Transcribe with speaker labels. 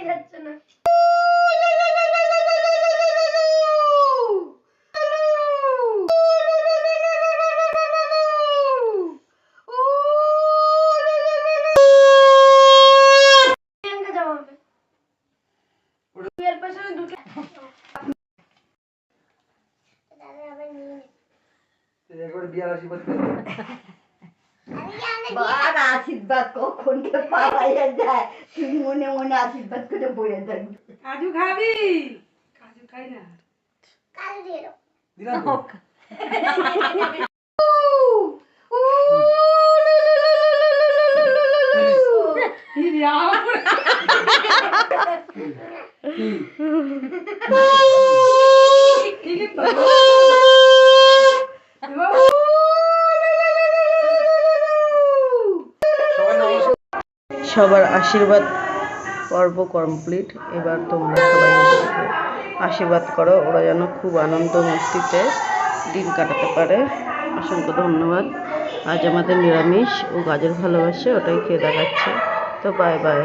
Speaker 1: যাচ্ছে না।
Speaker 2: আশীর্বাদ কখন পাওয়া যায়, তুমি মনে মনে আশীর্বাদ করে বলে থাকবে।
Speaker 1: কাজু খাবি? কাজু খাই না। কাজু দিয়ে দাও। দিলাম তো।
Speaker 3: সবার আশীর্বাদ পর্ব কমপ্লিট। এবার তোমরা সবাই আশীর্বাদ করো, ওরা যেন খুব আনন্দ মস্তিতে দিন কাটাতে পারে। অসংখ্য ধন্যবাদ। আজ আমাদের নিরামিষ ও গাজর ভালোবাসে, ওটাই খেয়ে দেখাচ্ছে। তো বাই বাই।